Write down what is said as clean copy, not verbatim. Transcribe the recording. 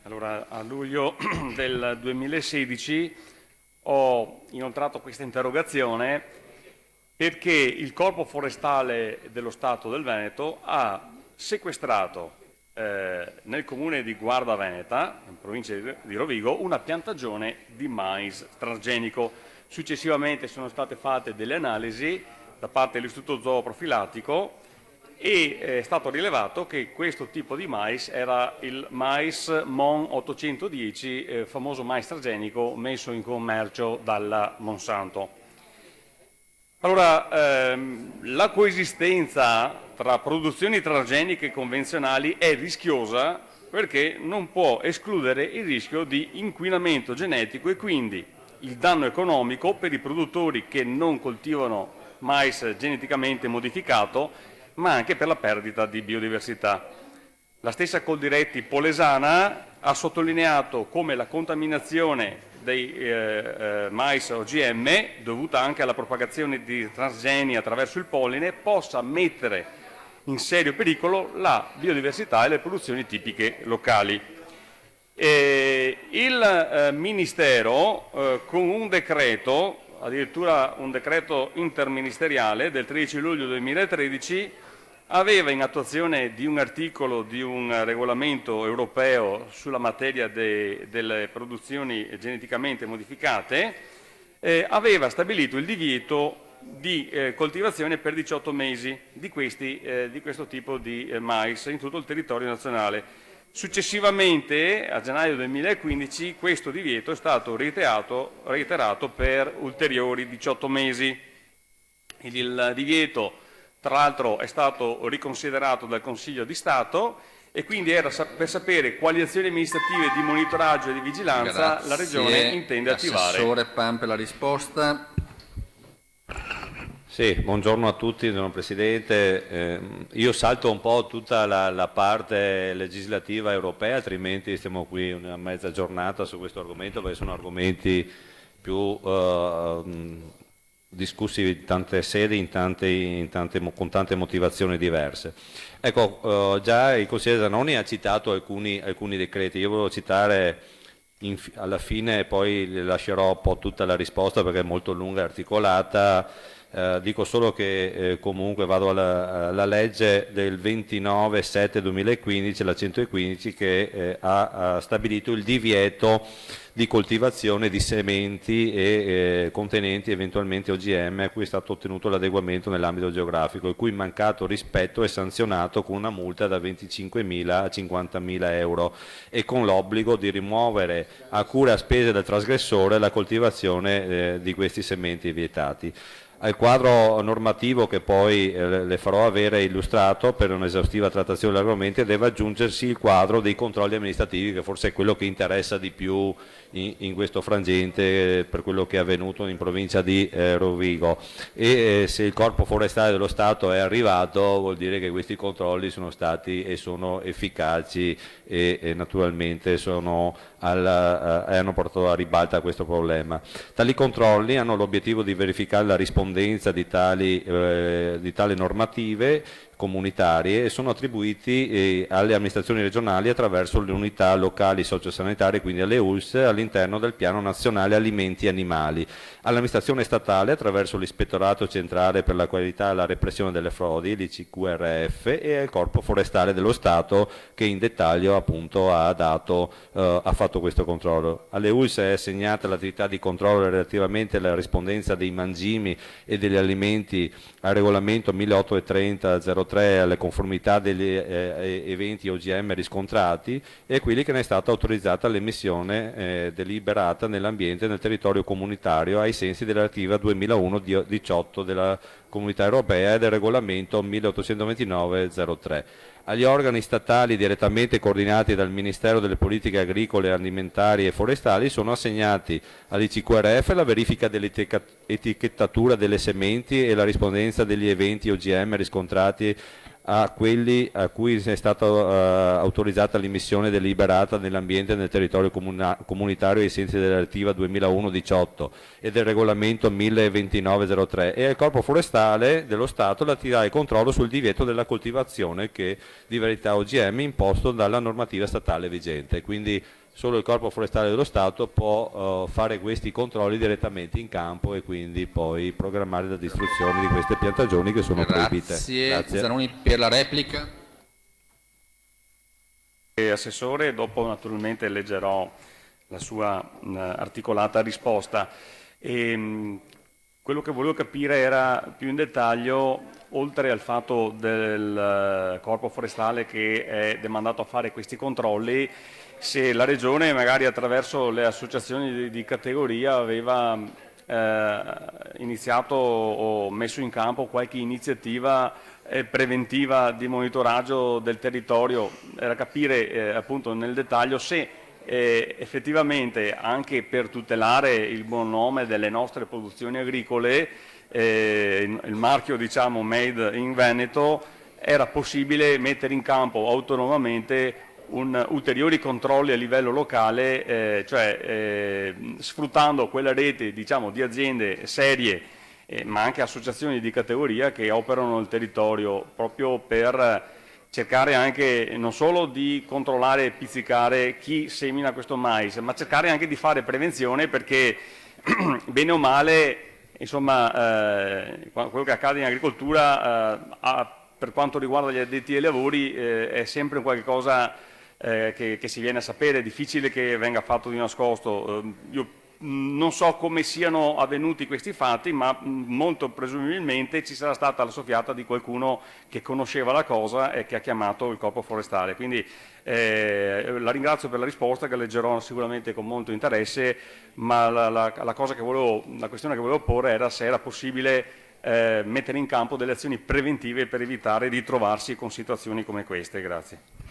Allora, a luglio del 2016 ho inoltrato questa interrogazione perché il Corpo Forestale dello Stato del Veneto ha sequestrato nel comune di Guarda Veneta, in provincia di Rovigo, una piantagione di mais transgenico. Successivamente sono state fatte delle analisi da parte dell'Istituto Zooprofilattico e è stato rilevato che questo tipo di mais era il mais MON 810, famoso mais transgenico messo in commercio dalla Monsanto. Allora, la coesistenza tra produzioni transgeniche convenzionali è rischiosa perché non può escludere il rischio di inquinamento genetico e quindi il danno economico per i produttori che non coltivano mais geneticamente modificato, ma anche per la perdita di biodiversità. La stessa Coldiretti Polesana ha sottolineato come la contaminazione dei mais OGM, dovuta anche alla propagazione di transgeni attraverso il polline, possa mettere in serio pericolo la biodiversità e le produzioni tipiche locali. Il Ministero, con un decreto, addirittura un decreto interministeriale del 13 luglio 2013, aveva in attuazione di un articolo di un regolamento europeo sulla materia delle produzioni geneticamente modificate, aveva stabilito il divieto di coltivazione per 18 mesi di questo tipo di mais in tutto il territorio nazionale. Successivamente, a gennaio 2015, questo divieto è stato reiterato per ulteriori 18 mesi. Il divieto, tra l'altro, è stato riconsiderato dal Consiglio di Stato e quindi era per sapere quali azioni amministrative di monitoraggio e di vigilanza la Regione intende attivare. Assessore Pam per la risposta. Sì, buongiorno a tutti, signor Presidente. Io salto un po' tutta la parte legislativa europea, altrimenti stiamo qui una mezza giornata su questo argomento, perché sono argomenti più discussi in tante sedi, con tante motivazioni diverse. Ecco, già il consigliere Zanoni ha citato alcuni decreti, io volevo citare alla fine, poi le lascerò un po' tutta la risposta perché è molto lunga e articolata. Dico solo che comunque vado alla legge del 29/7/2015, la 115, che ha stabilito il divieto di coltivazione di sementi contenenti eventualmente OGM a cui è stato ottenuto l'adeguamento nell'ambito geografico, il cui mancato rispetto è sanzionato con una multa da 25.000 a 50.000 euro e con l'obbligo di rimuovere a cura e a spese del trasgressore la coltivazione di questi sementi vietati. Al quadro normativo che poi le farò avere illustrato per un'esaustiva trattazione dell'argomento deve aggiungersi il quadro dei controlli amministrativi, che forse è quello che interessa di più in questo frangente per quello che è avvenuto in provincia di Rovigo, e se il Corpo Forestale dello Stato è arrivato vuol dire che questi controlli sono stati e sono efficaci e naturalmente hanno portato a ribalta questo problema. Tali controlli hanno l'obiettivo di verificare la rispondenza di tali normative comunitarie e sono attribuiti alle amministrazioni regionali attraverso le unità locali sociosanitarie, quindi alle ULS, all'interno del Piano Nazionale Alimenti e Animali, all'amministrazione statale attraverso l'Ispettorato Centrale per la Qualità e la Repressione delle Frodi, l'ICQRF, e al Corpo Forestale dello Stato che in dettaglio appunto ha fatto questo controllo. Alle ULS è assegnata l'attività di controllo relativamente alla rispondenza dei mangimi e degli alimenti al regolamento 1830/03, alle conformità degli eventi OGM riscontrati, e quelli che ne è stata autorizzata l'emissione deliberata nell'ambiente nel territorio comunitario ai sensi della direttiva 2001/18 della Comunità Europea e del regolamento 1829/03. Agli organi statali direttamente coordinati dal Ministero delle Politiche Agricole, Alimentari e Forestali sono assegnati all'ICQRF la verifica dell'etichettatura delle sementi e la rispondenza degli eventi OGM riscontrati a quelli a cui è stata autorizzata l'immissione deliberata nell'ambiente e nel territorio comunitario ai sensi della direttiva 2001/18 e del regolamento 1029/03, e al Corpo Forestale dello Stato l'attività e controllo sul divieto della coltivazione di varietà OGM imposto dalla normativa statale vigente. Quindi solo il Corpo Forestale dello Stato può fare questi controlli direttamente in campo e quindi poi programmare la distruzione di queste piantagioni che sono proibite. Grazie. Zanoni per la replica. Assessore, dopo naturalmente leggerò la sua articolata risposta. Quello che volevo capire era più in dettaglio, oltre al fatto del Corpo Forestale che è demandato a fare questi controlli, se la Regione magari attraverso le associazioni di categoria aveva iniziato o messo in campo qualche iniziativa preventiva di monitoraggio del territorio, era capire appunto nel dettaglio se effettivamente anche per tutelare il buon nome delle nostre produzioni agricole, il marchio diciamo Made in Veneto, era possibile mettere in campo autonomamente ulteriori controlli a livello locale, sfruttando quella rete diciamo, di aziende serie, ma anche associazioni di categoria che operano nel territorio, proprio per cercare anche non solo di controllare e pizzicare chi semina questo mais, ma cercare anche di fare prevenzione, perché bene o male, insomma, quello che accade in agricoltura per quanto riguarda gli addetti ai lavori è sempre qualcosa che si viene a sapere, è difficile che venga fatto di nascosto. Io non so come siano avvenuti questi fatti, ma molto presumibilmente ci sarà stata la soffiata di qualcuno che conosceva la cosa e che ha chiamato il Corpo Forestale. Quindi la ringrazio per la risposta, che leggerò sicuramente con molto interesse, ma la questione che volevo porre era se era possibile mettere in campo delle azioni preventive per evitare di trovarsi con situazioni come queste. Grazie.